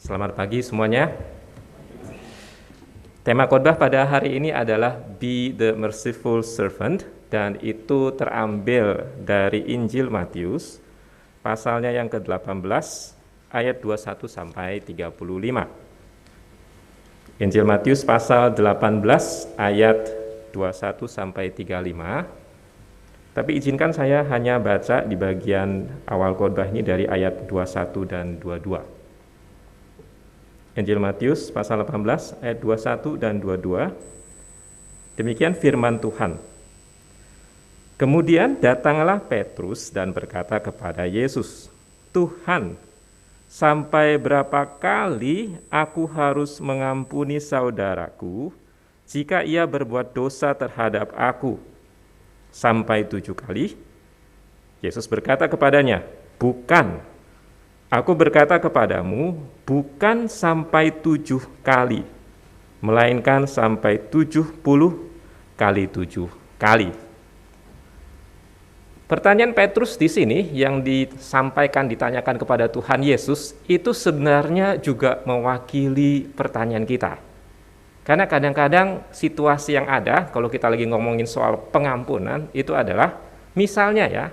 Selamat pagi semuanya. Tema khotbah pada hari ini adalah Be the Merciful Servant, dan itu terambil dari Injil Matius, pasalnya yang ke-18, ayat 21 sampai 35. Injil Matius pasal 18 ayat 21 sampai 35. Tapi izinkan saya hanya baca di bagian awal khotbah ini dari ayat 21 dan 22. Injil Matius pasal 18 ayat 21 dan 22. Demikian firman Tuhan. Kemudian datanglah Petrus dan berkata kepada Yesus, "Tuhan, sampai berapa kali aku harus mengampuni saudaraku jika ia berbuat dosa terhadap aku? Sampai 7 kali?" Yesus berkata kepadanya, "Bukan. Aku berkata kepadamu, bukan sampai 7 kali, melainkan sampai 70 kali 7 kali." Pertanyaan Petrus di sini yang ditanyakan kepada Tuhan Yesus itu sebenarnya juga mewakili pertanyaan kita. Karena kadang-kadang situasi yang ada kalau kita lagi ngomongin soal pengampunan itu adalah misalnya ya,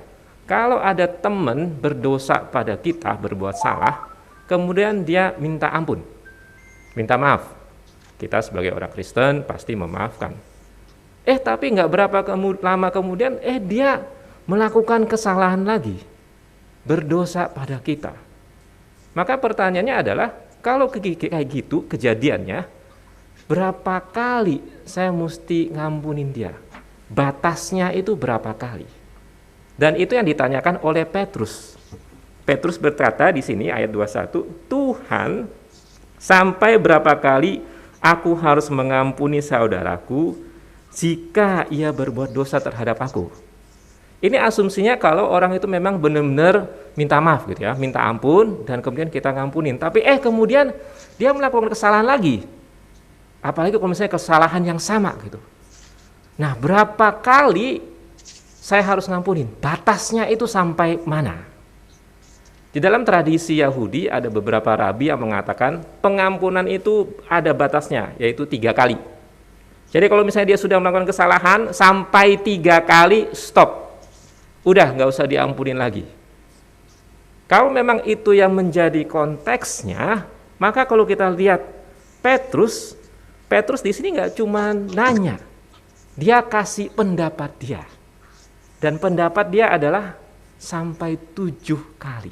kalau ada teman berdosa pada kita, berbuat salah, kemudian dia minta ampun, minta maaf. Kita sebagai orang Kristen pasti memaafkan. Tapi nggak berapa lama kemudian, dia melakukan kesalahan lagi, berdosa pada kita. Maka pertanyaannya adalah, kalau kayak gitu kejadiannya, berapa kali saya mesti ngampunin dia? Batasnya itu berapa kali? Dan itu yang ditanyakan oleh Petrus. Petrus berkata di sini ayat 21, "Tuhan, sampai berapa kali aku harus mengampuni saudaraku jika ia berbuat dosa terhadap aku?" Ini asumsinya kalau orang itu memang benar-benar minta maaf gitu ya, minta ampun dan kemudian kita ngampunin. Tapi kemudian dia melakukan kesalahan lagi. Apalagi kalau misalnya kesalahan yang sama gitu. Nah, berapa kali saya harus ngampunin? Batasnya itu sampai mana? Di dalam tradisi Yahudi ada beberapa rabi yang mengatakan pengampunan itu ada batasnya, yaitu 3 kali. Jadi kalau misalnya dia sudah melakukan kesalahan sampai 3 kali, stop. Udah nggak usah diampunin lagi. Kalau memang itu yang menjadi konteksnya, maka kalau kita lihat Petrus di sini nggak cuma nanya, dia kasih pendapat dia. Dan pendapat dia adalah sampai 7 kali.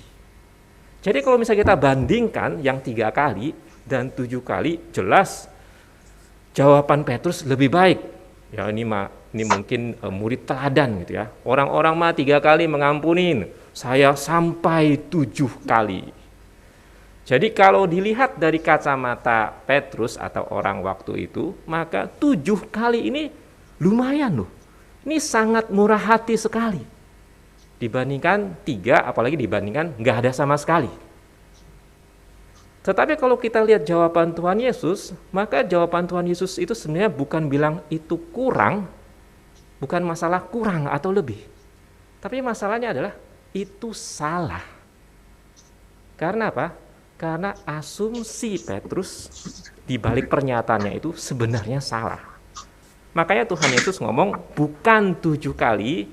Jadi kalau misalnya kita bandingkan yang 3 kali dan 7 kali, jelas jawaban Petrus lebih baik. Ya ini mungkin murid teladan gitu ya. Orang-orang 3 kali mengampunin, saya sampai 7 kali. Jadi kalau dilihat dari kacamata Petrus atau orang waktu itu, maka 7 kali ini lumayan loh. Ini sangat murah hati sekali. Dibandingkan 3, apalagi dibandingkan nggak ada sama sekali. Tetapi kalau kita lihat jawaban Tuhan Yesus, maka jawaban Tuhan Yesus itu sebenarnya bukan bilang itu kurang, bukan masalah kurang atau lebih. Tapi masalahnya adalah itu salah. Karena apa? Karena asumsi Petrus di balik pernyataannya itu sebenarnya salah. Makanya Tuhan Yesus ngomong bukan 7 kali.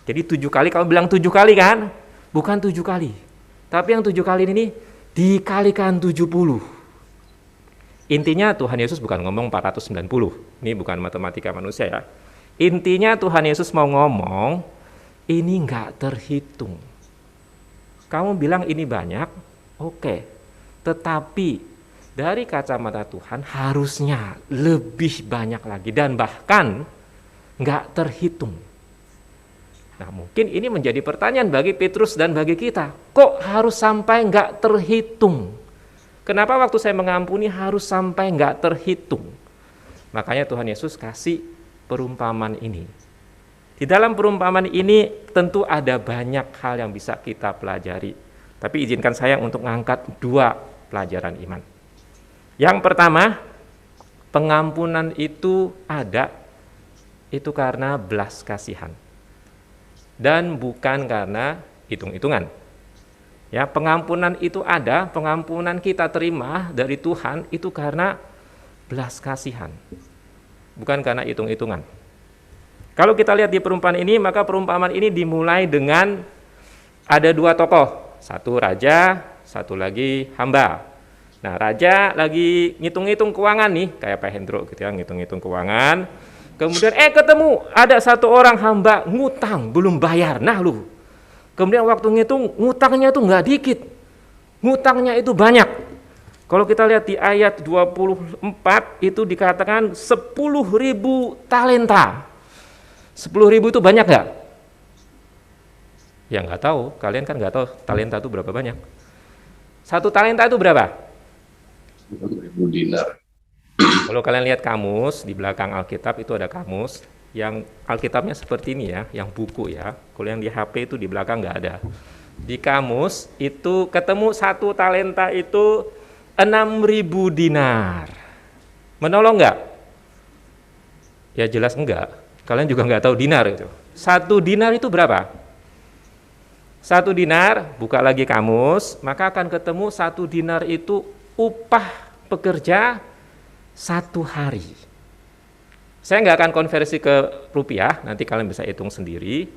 Jadi 7 kali, kalau bilang 7 kali kan, bukan 7 kali. Tapi yang 7 kali ini dikalikan 70. Intinya Tuhan Yesus bukan ngomong 490. Ini bukan matematika manusia ya. Intinya Tuhan Yesus mau ngomong, ini nggak terhitung. Kamu bilang ini banyak, oke. Tetapi dari kacamata Tuhan harusnya lebih banyak lagi dan bahkan nggak terhitung. Nah, mungkin ini menjadi pertanyaan bagi Petrus dan bagi kita. Kok harus sampai nggak terhitung? Kenapa waktu saya mengampuni harus sampai nggak terhitung? Makanya Tuhan Yesus kasih perumpamaan ini. Di dalam perumpamaan ini tentu ada banyak hal yang bisa kita pelajari. Tapi izinkan saya untuk mengangkat 2 pelajaran iman. Yang pertama, pengampunan itu ada, itu karena belas kasihan. Dan bukan karena hitung-hitungan. Ya, pengampunan itu ada, pengampunan kita terima dari Tuhan itu karena belas kasihan, bukan karena hitung-hitungan. Kalau kita lihat di perumpamaan ini, maka perumpamaan ini dimulai dengan ada dua tokoh, satu raja, satu lagi hamba. Nah, raja lagi ngitung-ngitung keuangan nih, kayak Pak Hendro gitu ya, ngitung-ngitung keuangan. Kemudian ketemu ada satu orang hamba ngutang belum bayar. Nah lu, kemudian waktu ngitung ngutangnya tuh nggak dikit, ngutangnya itu banyak. Kalau kita lihat di ayat 24 itu dikatakan 10.000 talenta. 10.000 itu banyak nggak? Ya nggak tahu, kalian kan nggak tahu talenta itu berapa banyak. Satu talenta itu berapa? 1.000 dinar. Kalau kalian lihat kamus, di belakang Alkitab itu ada kamus, yang Alkitabnya seperti ini ya, yang buku ya. Kalau yang di HP itu di belakang nggak ada. Di kamus itu ketemu satu talenta itu 6.000 dinar. Menolong nggak? Ya jelas enggak. Kalian juga nggak tahu dinar itu. Satu dinar itu berapa? Satu dinar, buka lagi kamus, maka akan ketemu satu dinar itu upah pekerja satu hari. Saya nggak akan konversi ke rupiah, nanti kalian bisa hitung sendiri.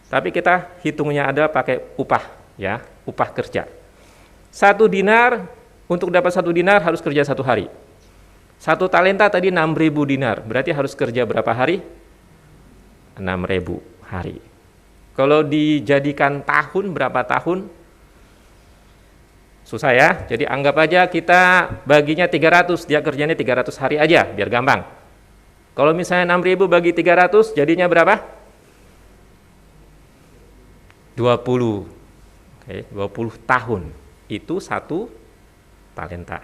Tapi kita hitungnya ada pakai upah, ya, upah kerja. Satu dinar, untuk dapat satu dinar harus kerja satu hari. Satu talenta tadi 6.000 dinar, berarti harus kerja berapa hari? 6.000 hari. Kalau dijadikan tahun, berapa tahun? Susah ya, jadi anggap aja kita baginya 300, dia kerjanya 300 hari aja, biar gampang. Kalau misalnya 6.000 bagi 300, jadinya berapa? 20. Oke, 20 tahun. Itu satu talenta.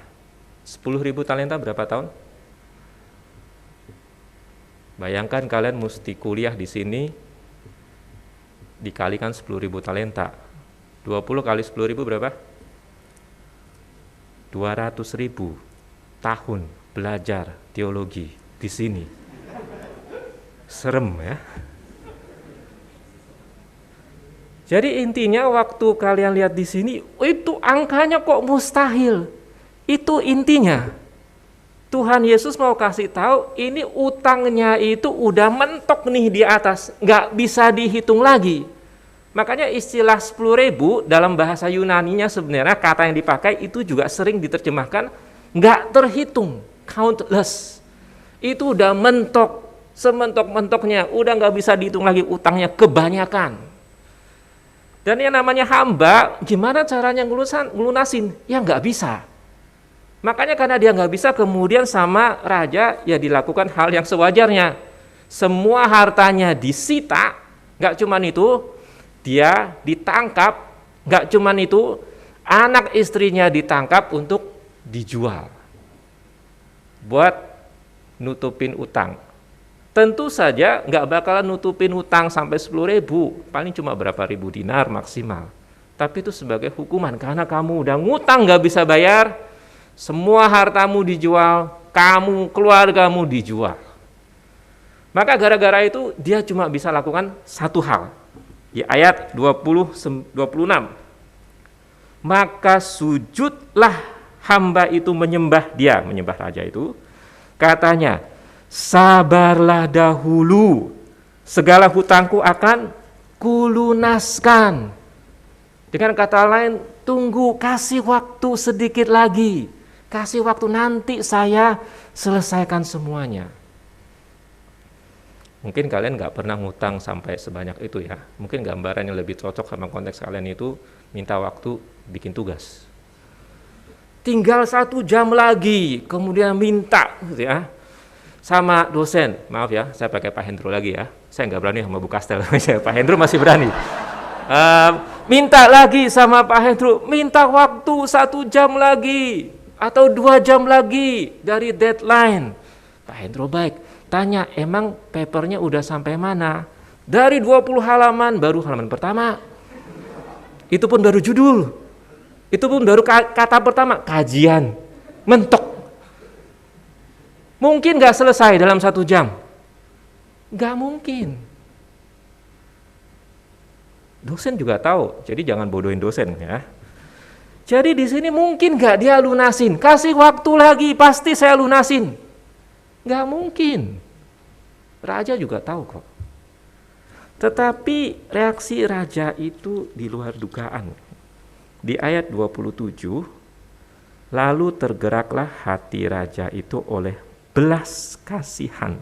10.000 talenta berapa tahun? Bayangkan kalian mesti kuliah di sini, dikalikan 10.000 talenta. 20 kali 10.000 berapa? 200.000 tahun belajar teologi di sini. Serem ya. Jadi intinya waktu kalian lihat di sini, itu angkanya kok mustahil. Itu intinya. Tuhan Yesus mau kasih tahu, ini utangnya itu udah mentok nih di atas, nggak bisa dihitung lagi. Makanya istilah 10.000 dalam bahasa Yunaninya sebenarnya kata yang dipakai itu juga sering diterjemahkan nggak terhitung, countless. Itu udah mentok, sementok-mentoknya, udah nggak bisa dihitung lagi utangnya, kebanyakan. Dan yang namanya hamba, gimana caranya ngelunasin? Ya nggak bisa. Makanya karena dia nggak bisa, kemudian sama raja ya dilakukan hal yang sewajarnya. Semua hartanya disita, nggak cuman itu, dia ditangkap, nggak cuman itu, anak istrinya ditangkap untuk dijual. Buat nutupin utang. Tentu saja nggak bakalan nutupin utang sampai 10.000, paling cuma berapa ribu dinar maksimal. Tapi itu sebagai hukuman, karena kamu udah ngutang nggak bisa bayar, semua hartamu dijual, kamu, keluargamu dijual. Maka gara-gara itu dia cuma bisa lakukan satu hal. Di ayat 26. Maka sujudlah hamba itu menyembah dia, menyembah raja itu. Katanya, sabarlah dahulu, segala hutangku akan kulunaskan. Dengan kata lain, tunggu, kasih waktu sedikit lagi. Kasih waktu, nanti saya selesaikan semuanya. Mungkin kalian nggak pernah ngutang sampai sebanyak itu ya. Mungkin gambarannya lebih cocok sama konteks kalian itu minta waktu bikin tugas. Tinggal 1 jam lagi, kemudian minta gitu ya. Sama dosen, maaf ya, saya pakai Pak Hendro lagi ya. Saya nggak berani sama Bu Kastel, Pak Hendro masih berani. Minta lagi sama Pak Hendro, minta waktu 1 jam lagi. Atau 2 jam lagi dari deadline. Pak Hendro baik, tanya emang papernya udah sampai mana? Dari 20 halaman, baru halaman pertama. Itu pun baru judul. Itu pun baru kata pertama, kajian. Mentok. Mungkin gak selesai dalam 1 jam? Gak mungkin. Dosen juga tahu, jadi jangan bodohin dosen ya. Jadi di sini mungkin nggak dia lunasin, kasih waktu lagi, pasti saya lunasin. Nggak mungkin. Raja juga tahu kok. Tetapi reaksi raja itu di luar dugaan. Di ayat 27, lalu tergeraklah hati raja itu oleh belas kasihan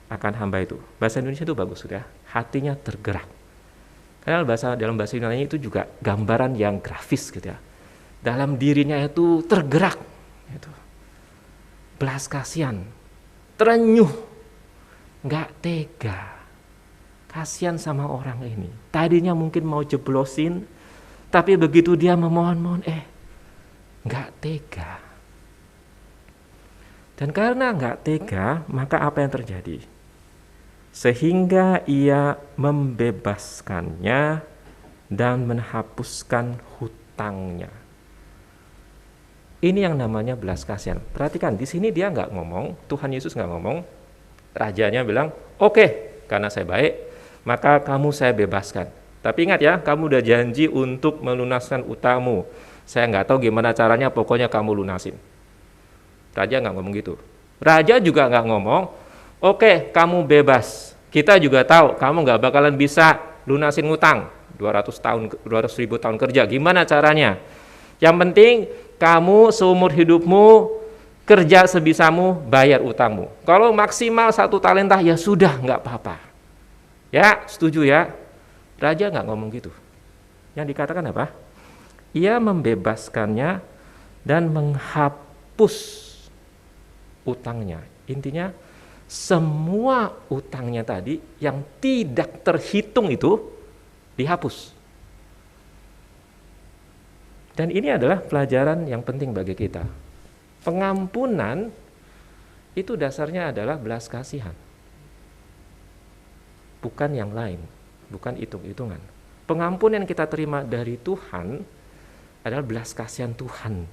akan hamba itu. Bahasa Indonesia itu bagus sudah, hatinya tergerak. Karena dalam bahasa Yunani itu juga gambaran yang grafis gitu ya. Dalam dirinya itu tergerak, gitu. Belas kasihan, terenyuh, nggak tega, kasihan sama orang ini. Tadinya mungkin mau jeblosin, tapi begitu dia memohon-mohon, nggak tega. Dan karena nggak tega, maka apa yang terjadi? Sehingga ia membebaskannya dan menghapuskan hutangnya. Ini yang namanya belas kasihan. Perhatikan, di sini dia nggak ngomong, Tuhan Yesus nggak ngomong, rajanya bilang, oke, karena saya baik, maka kamu saya bebaskan. Tapi ingat ya, kamu udah janji untuk melunaskan utangmu. Saya nggak tahu gimana caranya, pokoknya kamu lunasin. Raja nggak ngomong gitu. Raja juga nggak ngomong, oke, kamu bebas. Kita juga tahu kamu nggak bakalan bisa lunasin utang 200.000 tahun kerja. Gimana caranya? Yang penting kamu seumur hidupmu kerja sebisamu, bayar utangmu. Kalau maksimal 1 talenta ya sudah, nggak apa-apa. Ya, setuju ya? Raja nggak ngomong gitu. Yang dikatakan apa? Ia membebaskannya dan menghapus utangnya. Intinya semua utangnya tadi yang tidak terhitung itu dihapus. Dan ini adalah pelajaran yang penting bagi kita. Pengampunan itu dasarnya adalah belas kasihan. Bukan yang lain, bukan hitung-hitungan. Pengampunan yang kita terima dari Tuhan adalah belas kasihan Tuhan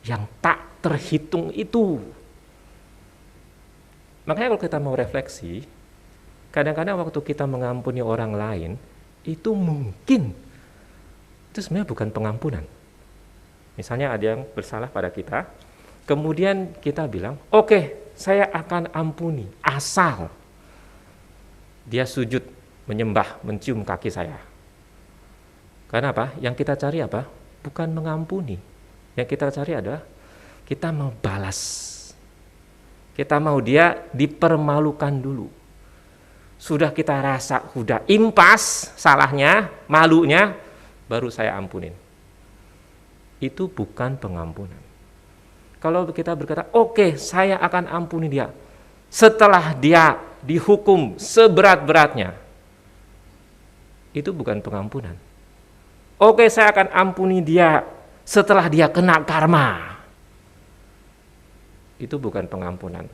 yang tak terhitung itu. Makanya kalau kita mau refleksi, kadang-kadang waktu kita mengampuni orang lain, itu mungkin itu sebenarnya bukan pengampunan. Misalnya ada yang bersalah pada kita, kemudian kita bilang, oke, saya akan ampuni, asal dia sujud, menyembah, mencium kaki saya. Karena apa? Yang kita cari apa? Bukan mengampuni. Yang kita cari adalah kita mau balas. Kita mau dia dipermalukan dulu. Sudah kita rasa sudah impas salahnya, malunya, baru saya ampunin. Itu bukan pengampunan. Kalau kita berkata, oke, saya akan ampuni dia setelah dia dihukum seberat-beratnya, itu bukan pengampunan. Oke, saya akan ampuni dia setelah dia kena karma, itu bukan pengampunan.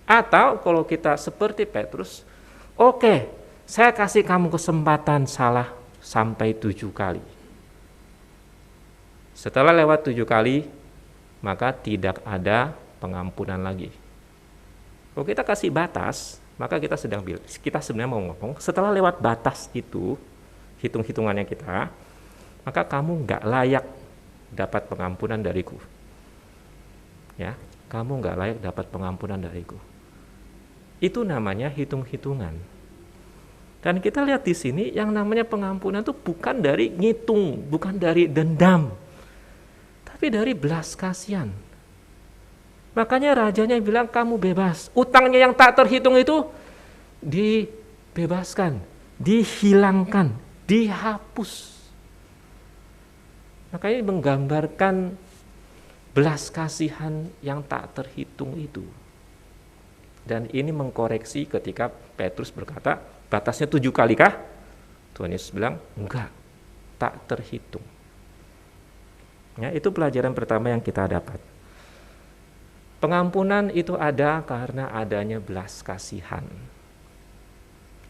Atau kalau kita seperti Petrus, oke, saya kasih kamu kesempatan salah sampai 7 kali. Setelah lewat 7 kali, maka tidak ada pengampunan lagi. Kalau kita kasih batas, maka kita sebenarnya mau ngomong, setelah lewat batas itu, hitung-hitungannya kita, maka kamu nggak layak dapat pengampunan dariku. Ya, kamu nggak layak dapat pengampunan dariku. Itu namanya hitung-hitungan. Dan kita lihat di sini yang namanya pengampunan itu bukan dari ngitung, bukan dari dendam, tapi dari belas kasihan. Makanya rajanya bilang kamu bebas. Utangnya yang tak terhitung itu dibebaskan, dihilangkan, dihapus. Makanya menggambarkan belas kasihan yang tak terhitung itu. Dan ini mengkoreksi ketika Petrus berkata, batasnya 7 kali kah? Tuhan Yesus bilang, enggak, tak terhitung. Ya, itu pelajaran pertama yang kita dapat. Pengampunan itu ada karena adanya belas kasihan.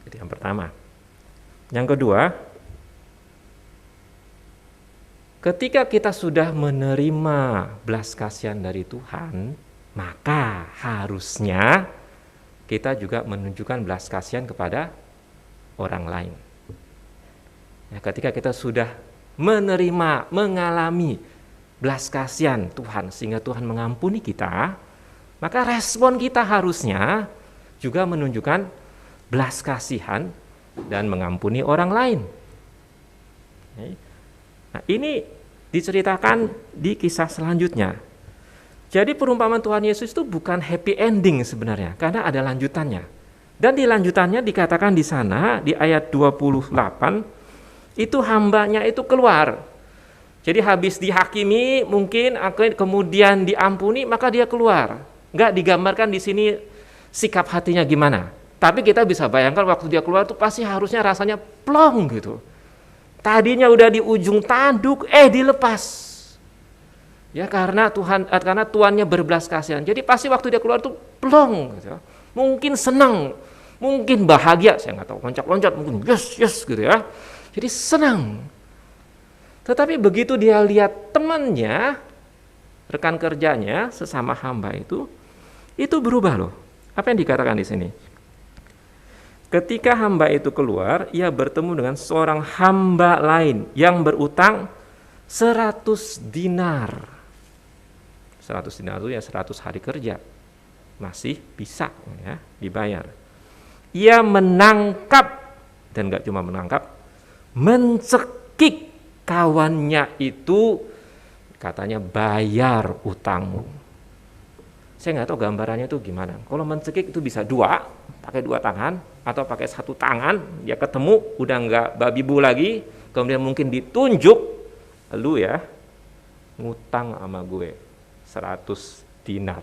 Itu yang pertama. Yang kedua, ketika kita sudah menerima belas kasihan dari Tuhan, maka harusnya kita juga menunjukkan belas kasihan kepada orang lain. Ya, ketika kita sudah menerima, mengalami belas kasihan Tuhan sehingga Tuhan mengampuni kita, maka respon kita harusnya juga menunjukkan belas kasihan dan mengampuni orang lain. Nah, ini diceritakan di kisah selanjutnya. Jadi perumpamaan Tuhan Yesus itu bukan happy ending sebenarnya, karena ada lanjutannya. Dan di lanjutannya dikatakan di sana, di ayat 28, itu hambanya itu keluar. Jadi habis dihakimi, mungkin kemudian diampuni, maka dia keluar. Enggak digambarkan di sini sikap hatinya gimana. Tapi kita bisa bayangkan waktu dia keluar itu pasti harusnya rasanya plong gitu. Tadinya udah di ujung tanduk, dilepas. Ya karena tuannya berbelas kasihan. Jadi pasti waktu dia keluar tuh plong gitu ya. Mungkin senang, mungkin bahagia, saya nggak tahu, loncat-loncat mungkin yes gitu ya. Jadi senang. Tetapi begitu dia lihat temannya, rekan kerjanya, sesama hamba itu berubah loh. Apa yang dikatakan di sini? Ketika hamba itu keluar, ia bertemu dengan seorang hamba lain yang berutang 100 dinar. 100 dinar itu ya 100 hari kerja. Masih bisa ya dibayar. Ia menangkap, dan gak cuma menangkap, mencekik kawannya itu, katanya bayar utangmu. Saya nggak tahu gambarannya itu gimana. Kalau mencekik itu bisa pakai dua tangan, atau pakai satu tangan, dia ketemu, udah nggak babi bu lagi, kemudian mungkin ditunjuk, lu ya, ngutang sama gue 100 dinar.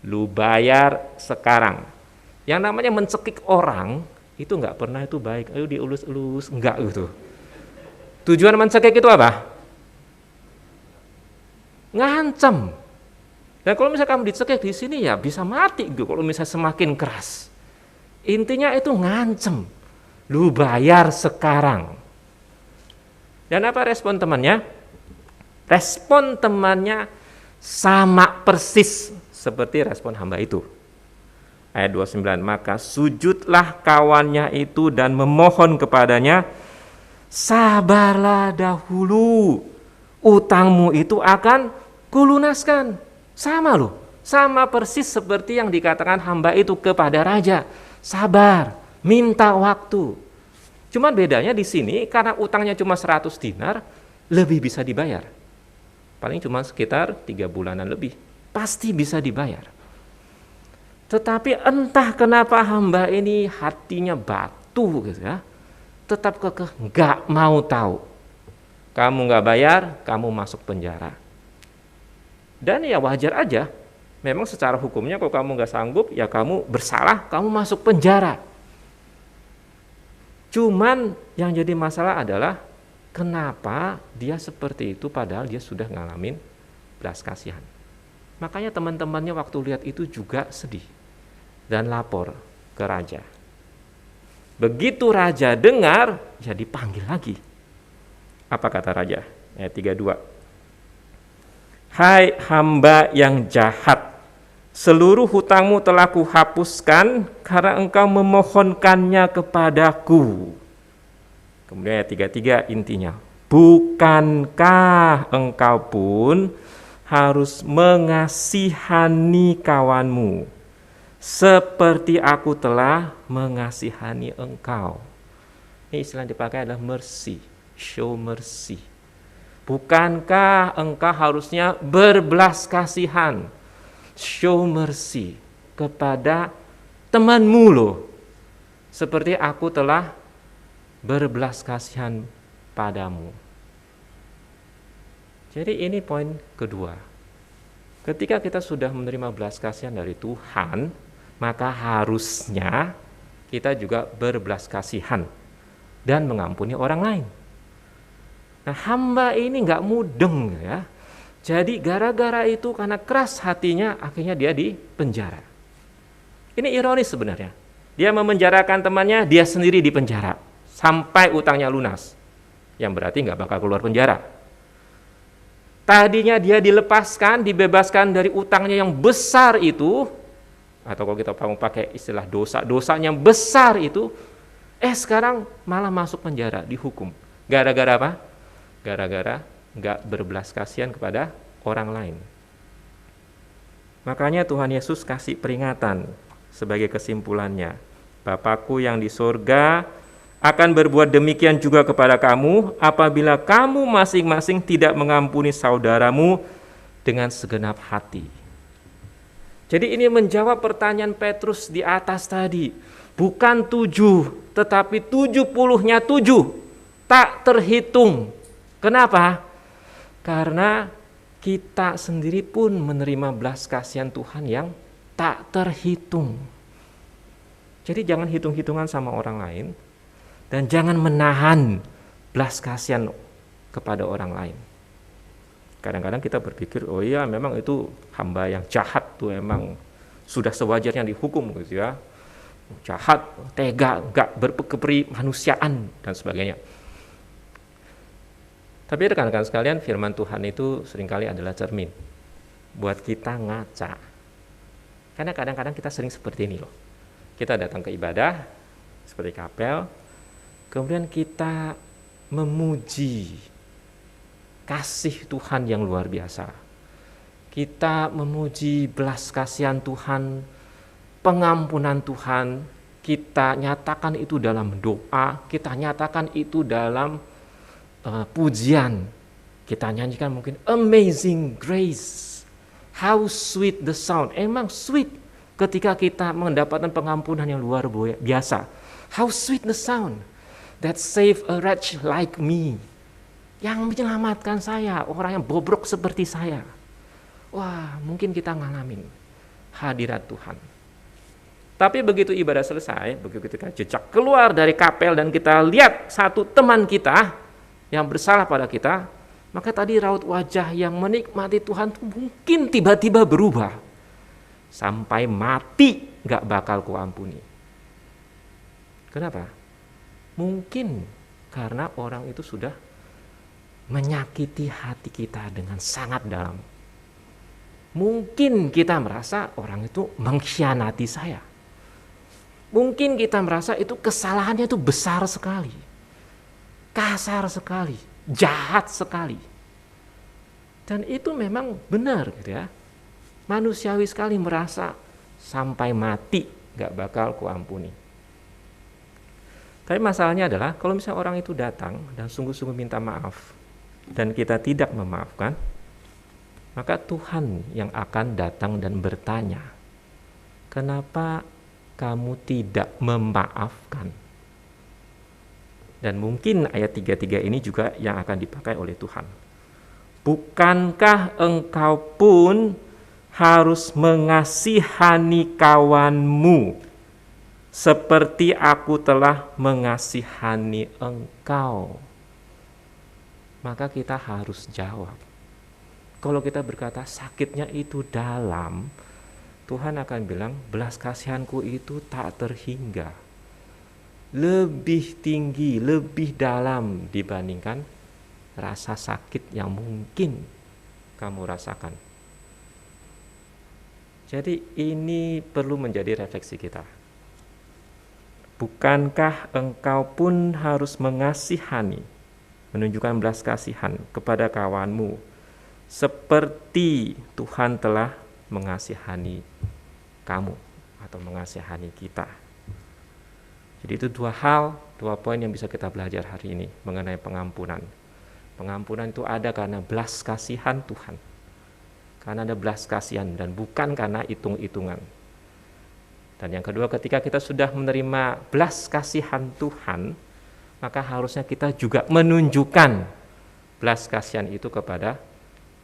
Lu bayar sekarang. Yang namanya mencekik orang, itu nggak pernah itu baik, ayo dielus-elus, enggak gitu. Tujuan mencekik itu apa? Ngancam. Dan kalau misalnya kamu dicekik di sini ya bisa mati gitu kalau misalnya semakin keras. Intinya itu ngancem. Lu bayar sekarang. Dan apa respon temannya? Respon temannya sama persis seperti respon hamba itu. Ayat 29, maka sujudlah kawannya itu dan memohon kepadanya, sabarlah dahulu, utangmu itu akan kulunaskan. Sama loh, sama persis seperti yang dikatakan hamba itu kepada raja. Sabar, minta waktu. Cuman bedanya di sini karena utangnya cuma 100 dinar, lebih bisa dibayar. Paling cuma sekitar 3 bulanan lebih, pasti bisa dibayar. Tetapi entah kenapa hamba ini hatinya batu gitu ya, tetap kekeh nggak mau tahu. Kamu nggak bayar, kamu masuk penjara. Dan ya wajar aja, memang secara hukumnya kalau kamu nggak sanggup, ya kamu bersalah, kamu masuk penjara. Cuman yang jadi masalah adalah kenapa dia seperti itu padahal dia sudah ngalamin belas kasihan. Makanya teman-temannya waktu lihat itu juga sedih dan lapor ke raja. Begitu raja dengar, ya dipanggil lagi. Apa kata raja? Ayat 32. Hai hamba yang jahat, seluruh hutangmu telah kuhapuskan karena engkau memohonkannya kepadaku. Kemudian ayat 33 intinya, bukankah engkau pun harus mengasihani kawanmu seperti aku telah mengasihani engkau. Ini istilah yang dipakai adalah mercy, show mercy. Bukankah engkau harusnya berbelas kasihan, show mercy kepada temanmu loh, seperti aku telah berbelas kasihan padamu. Jadi ini poin kedua. Ketika kita sudah menerima belas kasihan dari Tuhan, maka harusnya kita juga berbelas kasihan dan mengampuni orang lain. Nah, hamba ini nggak mudeng ya. Jadi gara-gara itu karena keras hatinya akhirnya dia di penjara. Ini ironis sebenarnya. Dia memenjarakan temannya, dia sendiri di penjara sampai utangnya lunas. Yang berarti nggak bakal keluar penjara. Tadinya dia dilepaskan, dibebaskan dari utangnya yang besar itu, atau kalau kita mau pakai istilah dosa-dosanya yang besar itu, sekarang malah masuk penjara, dihukum. Gara-gara apa? Gara-gara nggak berbelas kasihan kepada orang lain. Makanya Tuhan Yesus kasih peringatan sebagai kesimpulannya. Bapakku yang di surga akan berbuat demikian juga kepada kamu apabila kamu masing-masing tidak mengampuni saudaramu dengan segenap hati. Jadi ini menjawab pertanyaan Petrus di atas tadi. Bukan 7, tetapi 70-nya 7. Tak terhitung. Kenapa? Karena kita sendiri pun menerima belas kasihan Tuhan yang tak terhitung. Jadi jangan hitung-hitungan sama orang lain, dan jangan menahan belas kasihan kepada orang lain. Kadang-kadang kita berpikir, oh iya memang itu hamba yang jahat tuh emang sudah sewajarnya dihukum gitu ya. Jahat, tega, enggak berkemanusiaan dan sebagainya. Tapi rekan-rekan sekalian, firman Tuhan itu seringkali adalah cermin buat kita ngaca. Karena kadang-kadang kita sering seperti ini loh. Kita datang ke ibadah seperti kapel, kemudian kita memuji kasih Tuhan yang luar biasa. Kita memuji belas kasihan Tuhan, pengampunan Tuhan. Kita nyatakan itu dalam doa, kita nyatakan itu dalam pujian. Kita nyanyikan mungkin Amazing Grace, how sweet the sound. Emang sweet ketika kita mendapatkan pengampunan yang luar biasa. How sweet the sound that save a wretch like me, yang menyelamatkan saya, orang yang bobrok seperti saya. Wah, mungkin kita ngalamin hadirat Tuhan. Tapi begitu ibadah selesai, begitu kita jejak keluar dari kapel dan kita lihat satu teman kita yang bersalah pada kita, maka tadi raut wajah yang menikmati Tuhan itu mungkin tiba-tiba berubah. Sampai mati gak bakal kuampuni. Kenapa? Mungkin karena orang itu sudah menyakiti hati kita dengan sangat dalam. Mungkin kita merasa orang itu mengkhianati saya. Mungkin kita merasa itu kesalahannya itu besar sekali, kasar sekali, jahat sekali. Dan itu memang benar gitu ya. Manusiawi sekali merasa sampai mati gak bakal kuampuni. Tapi masalahnya adalah kalau misalnya orang itu datang dan sungguh-sungguh minta maaf dan kita tidak memaafkan, maka Tuhan yang akan datang dan bertanya, kenapa kamu tidak memaafkan? Dan mungkin ayat 33 ini juga yang akan dipakai oleh Tuhan. Bukankah engkau pun harus mengasihani kawanmu seperti aku telah mengasihani engkau? Maka kita harus jawab. Kalau kita berkata sakitnya itu dalam, Tuhan akan bilang belas kasihanku itu tak terhingga, lebih tinggi, lebih dalam dibandingkan rasa sakit yang mungkin kamu rasakan. Jadi ini perlu menjadi refleksi kita. Bukankah engkau pun harus mengasihani, menunjukkan belas kasihan kepada kawanmu, seperti Tuhan telah mengasihani kamu atau mengasihani kita. Jadi itu dua poin yang bisa kita belajar hari ini mengenai pengampunan. Pengampunan itu ada karena belas kasihan Tuhan. Karena ada belas kasihan dan bukan karena hitung-hitungan. Dan yang kedua, ketika kita sudah menerima belas kasihan Tuhan, maka harusnya kita juga menunjukkan belas kasihan itu kepada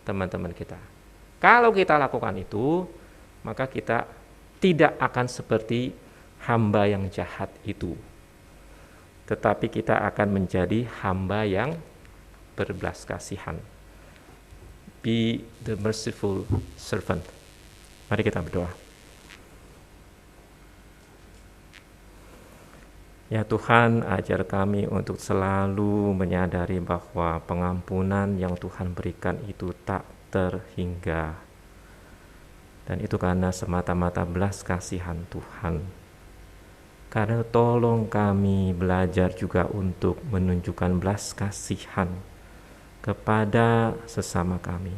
teman-teman kita. Kalau kita lakukan itu, maka kita tidak akan seperti hamba yang jahat itu. Tetapi kita akan menjadi hamba yang berbelas kasihan. Be the merciful servant. Mari kita berdoa. Ya Tuhan, ajar kami untuk selalu menyadari bahwa pengampunan yang Tuhan berikan itu tak terhingga. Dan itu karena semata-mata belas kasihan Tuhan. Karena tolong kami belajar juga untuk menunjukkan belas kasihan kepada sesama kami.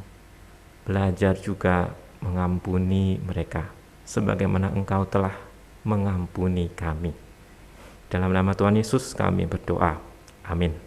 Belajar juga mengampuni mereka, sebagaimana Engkau telah mengampuni kami. Dalam nama Tuhan Yesus kami berdoa. Amin.